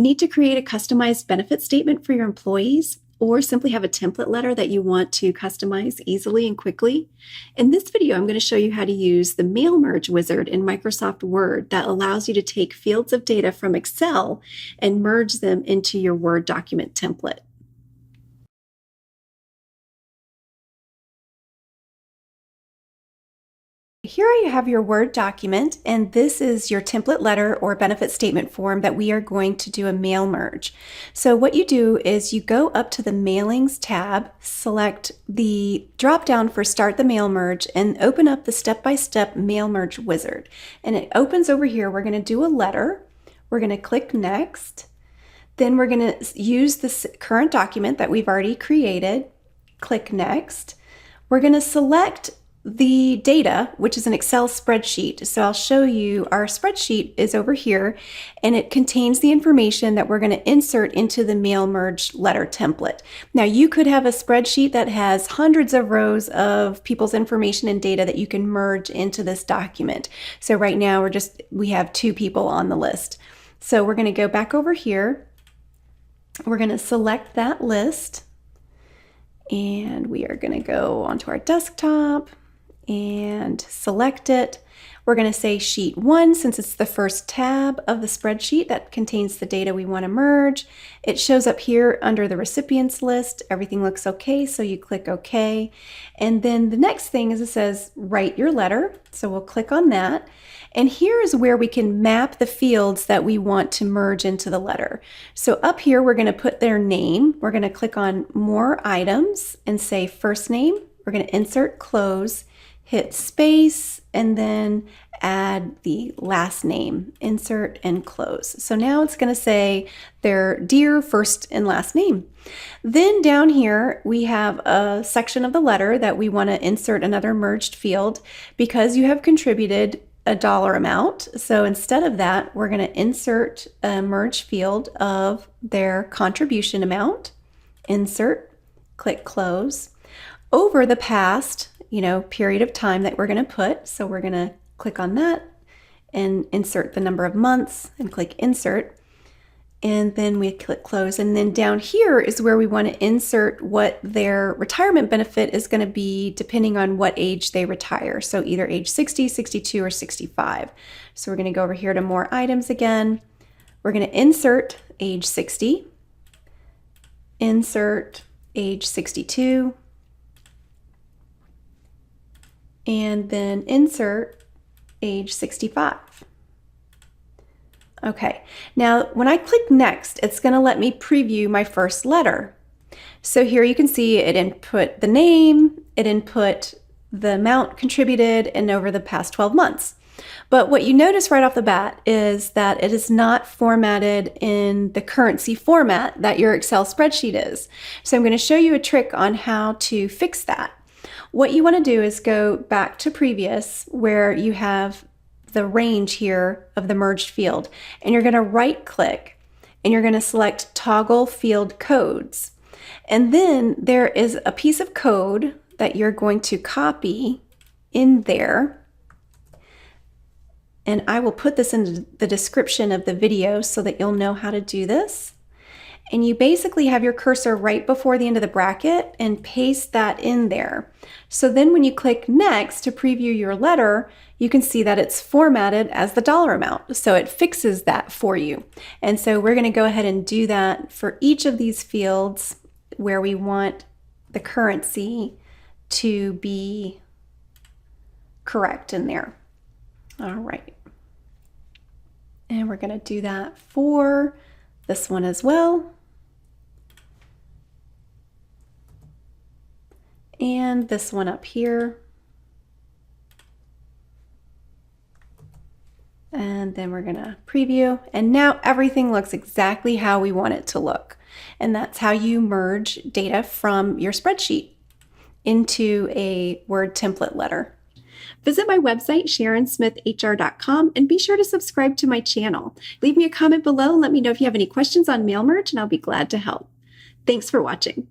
Need to create a customized benefit statement for your employees, or simply have a template letter that you want to customize easily and quickly? In this video, I'm going to show you how to use the Mail Merge wizard in Microsoft Word that allows you to take fields of data from Excel and merge them into your Word document template. Here you have your Word document, and this is your template letter or benefit statement form that we are going to do a mail merge. So what you do is you go up to the Mailings tab, select the drop down for Start the Mail Merge, and open up the step-by-step Mail Merge wizard. And it opens over here. We're going to do a letter. We're going to click Next. Then we're going to use this current document that we've already created. Click Next. We're going to select the data, which is an Excel spreadsheet. So I'll show you our spreadsheet is over here, and it contains the information that we're going to insert into the mail merge letter template. Now you could have a spreadsheet that has hundreds of rows of people's information and data that you can merge into this document. So right now we have 2 people on the list. So we're going to go back over here. We're going to select that list, and we are going to go onto our desktop and select it. We're going to say Sheet 1 since it's the first tab of the spreadsheet that contains the data we want to merge. It shows up here under the recipients list. Everything looks okay, so you click OK. And then the next thing is it says Write your letter. So we'll click on that. And here is where we can map the fields that we want to merge into the letter. So up here, we're going to put their name. We're going to click on More Items and say First Name. We're going to insert Close, hit space, and then add the last name, insert and close. So now it's going to say their dear first and last name. Then down here, we have a section of the letter that we want to insert another merged field because you have contributed a dollar amount. So instead of that, we're going to insert a merge field of their contribution amount, insert, click close. Over the past, period of time that we're going to put. So we're going to click on that and insert the number of months and click insert. And then we click close. And then down here is where we want to insert what their retirement benefit is going to be depending on what age they retire. So either age 60, 62, or 65. So we're going to go over here to More Items again. We're going to insert age 60, insert age 62, and then insert age 65. Okay, now when I click Next, it's going to let me preview my first letter. So here you can see it input the name, it input the amount contributed, and over the past 12 months. But what you notice right off the bat is that it is not formatted in the currency format that your Excel spreadsheet is. So I'm going to show you a trick on how to fix that. What you want to do is go back to previous where you have the range here of the merged field, and you're going to right click and you're going to select Toggle Field Codes. And then there is a piece of code that you're going to copy in there. And I will put this in the description of the video so that you'll know how to do this. And you basically have your cursor right before the end of the bracket and paste that in there. So then when you click Next to preview your letter, you can see that it's formatted as the dollar amount. So it fixes that for you. And so we're going to go ahead and do that for each of these fields where we want the currency to be correct in there. All right. And we're going to do that for this one as well. And this one up here. And then we're going to preview. And now everything looks exactly how we want it to look. And that's how you merge data from your spreadsheet into a Word template letter. Visit my website, SharonSmithHR.com, and be sure to subscribe to my channel. Leave me a comment below and let me know if you have any questions on mail merge, and I'll be glad to help. Thanks for watching.